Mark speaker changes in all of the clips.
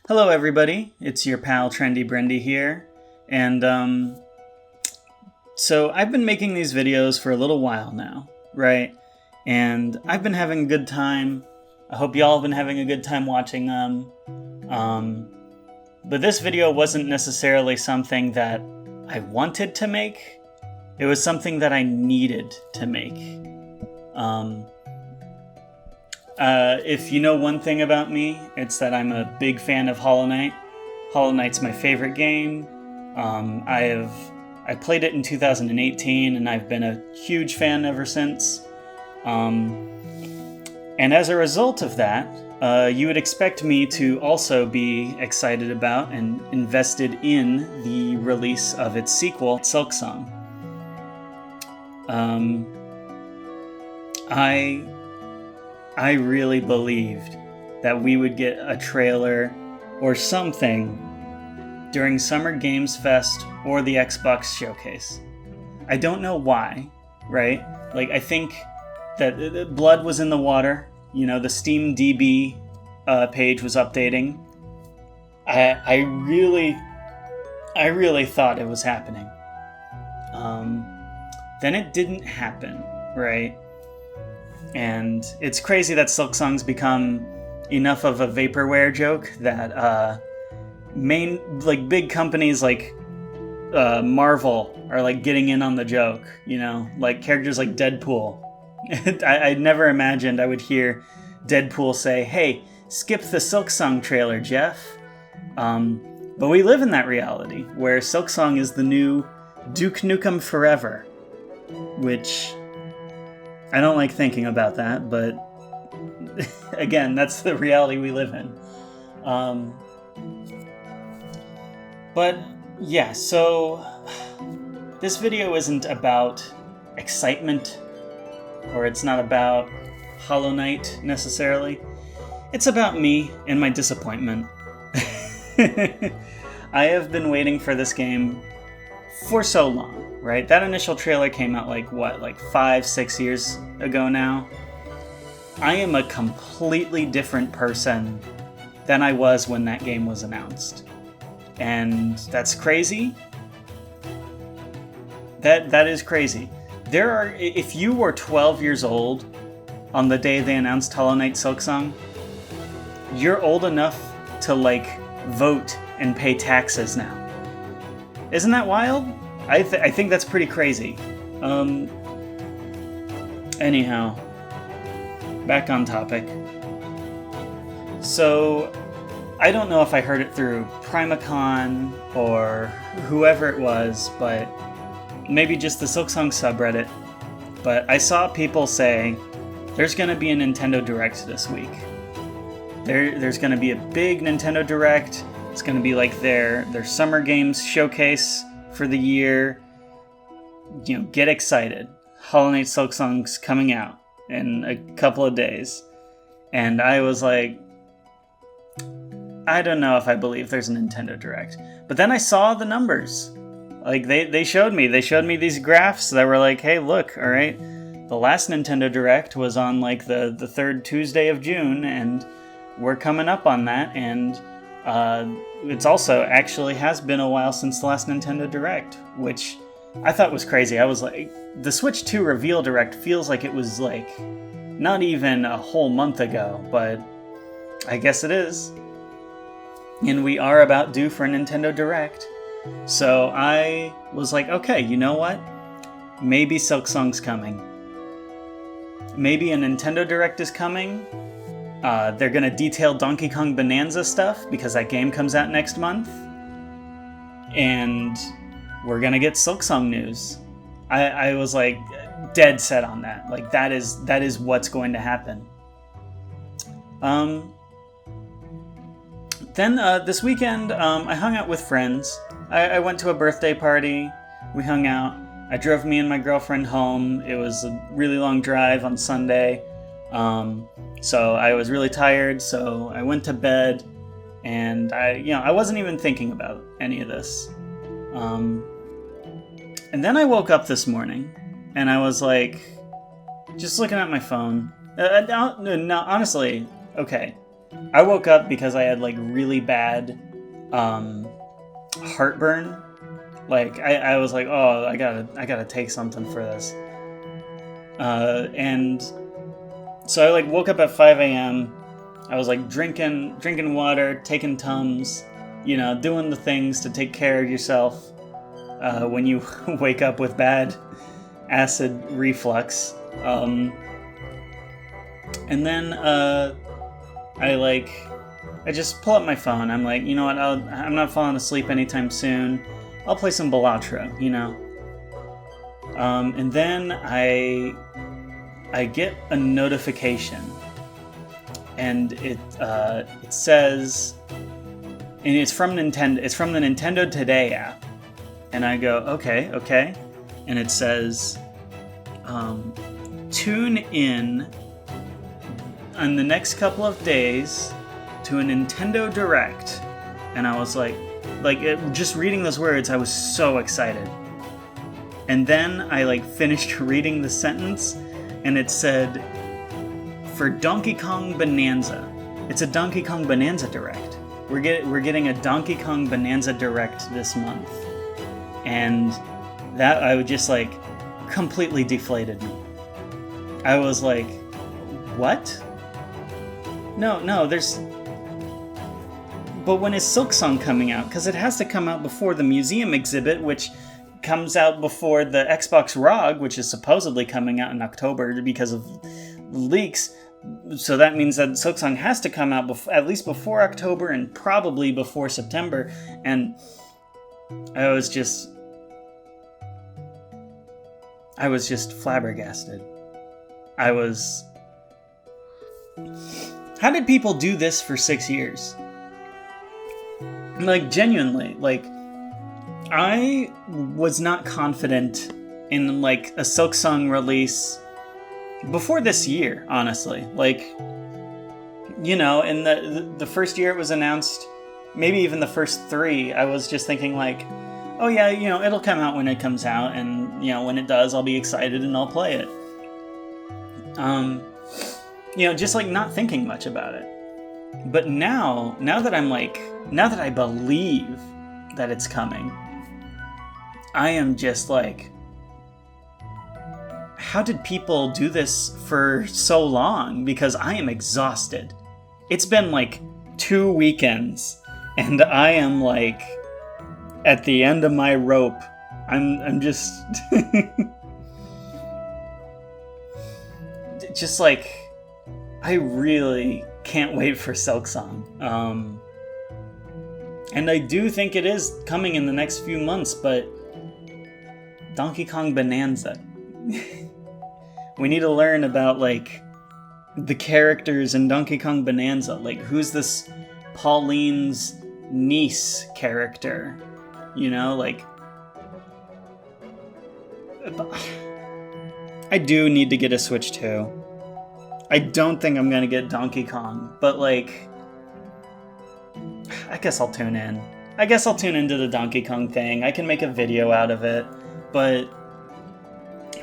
Speaker 1: Hello, everybody. It's your pal Trendy Brendy here, and so I've been making these videos for a little while now, right? And I've been having a good time. I hope y'all have been having a good time watching them. But this video wasn't necessarily something that I wanted to make. It was something that I needed to make. If you know one thing about me, it's that I'm a big fan of Hollow Knight. Hollow Knight's my favorite game. I played it in 2018, and I've been a huge fan ever since. And as a result of that, you would expect me to also be excited about and invested in the release of its sequel, Silksong. I really believed that we would get a trailer or something during Summer Games Fest or the Xbox Showcase. I don't know why, right? Like, I think that blood was in the water. You know, the Steam DB page was updating. I really thought it was happening. Then it didn't happen, right? And it's crazy that Silksong's become enough of a vaporware joke that big companies like Marvel are like getting in on the joke, you know, like characters like Deadpool. I never imagined I would hear Deadpool say, "Hey, skip the Silksong trailer, Jeff." But we live in that reality where Silksong is the new Duke Nukem Forever, which I don't like thinking about that, but again, that's the reality we live in. But yeah, so this video isn't about excitement, or it's not about Hollow Knight necessarily. It's about me and my disappointment. I have been waiting for this game for so long, right? That initial trailer came out like 5-6 years ago now. I am a completely different person than I was when that game was announced. And that's crazy. That is crazy. If you were 12 years old on the day they announced Hollow Knight Silksong, you're old enough to vote and pay taxes now. Isn't that wild? I think that's pretty crazy. Anyhow, back on topic. So, I don't know if I heard it through Primacon or whoever it was, but maybe just the Silksong subreddit. But I saw people say there's going to be a Nintendo Direct this week. There's going to be a big Nintendo Direct. It's going to be like their Summer Games Showcase for the year. You know, get excited. Hollow Knight Silksong's coming out in a couple of days. And I was like, I don't know if I believe there's a Nintendo Direct. But then I saw the numbers. Like, they showed me these graphs that were like, hey, look, all right, the last Nintendo Direct was on like the third Tuesday of June, and we're coming up on that, and it's also actually has been a while since the last Nintendo Direct, which I thought was crazy. I was like, the Switch 2 reveal Direct feels like it was like not even a whole month ago, but I guess it is. And we are about due for a Nintendo Direct. So I was like, okay, you know what? Maybe Silksong's coming. Maybe a Nintendo Direct is coming. They're going to detail Donkey Kong Bonanza stuff because that game comes out next month. And we're going to get Silksong news. I was like dead set on that. Like that is what's going to happen. Then this weekend, I hung out with friends. I went to a birthday party. We hung out. I drove me and my girlfriend home. It was a really long drive on Sunday. So I was really tired, so I went to bed, and I wasn't even thinking about any of this. And then I woke up this morning, and I was like, just looking at my phone. No, honestly, okay. I woke up because I had like really bad heartburn. Like I was like, oh, I gotta take something for this. And so I like woke up at 5 a.m. I was like drinking water, taking Tums, doing the things to take care of yourself when you wake up with bad acid reflux. And then I just pull up my phone. I'm like, you know what? I'm not falling asleep anytime soon. I'll play some Balatro, And then I get a notification, and it says, and it's from Nintendo. It's from the Nintendo Today app, and I go, okay, and it says, tune in the next couple of days to a Nintendo Direct, and I was like just reading those words, I was so excited. And then I finished reading the sentence, and it said, for Donkey Kong Bonanza. It's a Donkey Kong Bonanza Direct. We're getting a Donkey Kong Bonanza Direct this month. And that, I would just completely deflated me. I was like, what? No, there's... But when is Silksong coming out? Because it has to come out before the museum exhibit, which comes out before the Xbox ROG, which is supposedly coming out in October because of leaks. So that means that Silksong has to come out at least before October and probably before September. And I was just flabbergasted. How did people do this for 6 years? Genuinely, I was not confident in a Silksong release before this year, honestly. In the first year it was announced, maybe even the first 3, I was just thinking oh yeah, it'll come out when it comes out, and when it does, I'll be excited and I'll play it. Just not thinking much about it. But now that I believe that it's coming, I am just how did people do this for so long? Because I am exhausted. It's been 2 weekends, and I am at the end of my rope. I'm just just I really can't wait for Silksong. And I do think it is coming in the next few months, but Donkey Kong Bonanza. We need to learn about the characters in Donkey Kong Bonanza. Who's this Pauline's niece character? I do need to get a Switch 2. I don't think I'm gonna get Donkey Kong, but I guess I'll tune in. I guess I'll tune into the Donkey Kong thing. I can make a video out of it, but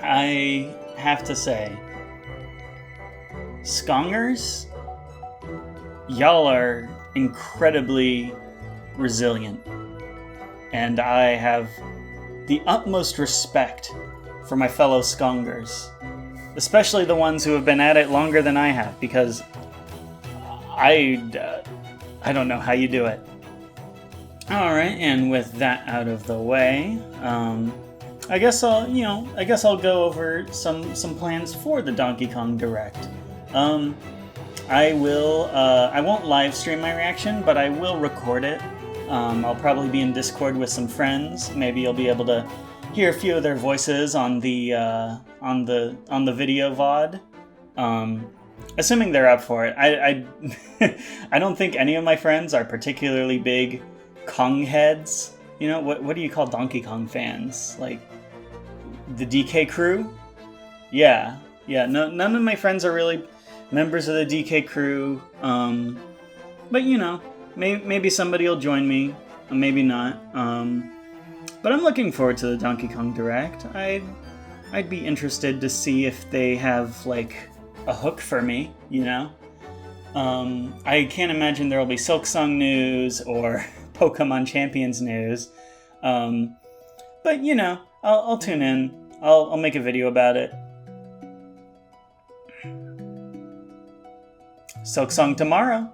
Speaker 1: I have to say, Skongers, y'all are incredibly resilient, and I have the utmost respect for my fellow Skongers, especially the ones who have been at it longer than I have, because I don't know how you do it. Alright, and with that out of the way, I guess I'll go over some plans for the Donkey Kong Direct. I won't live stream my reaction, but I will record it. I'll probably be in Discord with some friends. Maybe you'll be able to hear a few of their voices on the video VOD. Assuming they're up for it. I don't think any of my friends are particularly big Kong heads. What do you call Donkey Kong fans? The DK crew? Yeah. None of my friends are really members of the DK crew. But maybe somebody will join me, or maybe not. But I'm looking forward to the Donkey Kong Direct. I'd be interested to see if they have a hook for me, I can't imagine there will be Silksong news or Pokemon Champions news. But you know, I'll tune in. I'll make a video about it. Silksong tomorrow.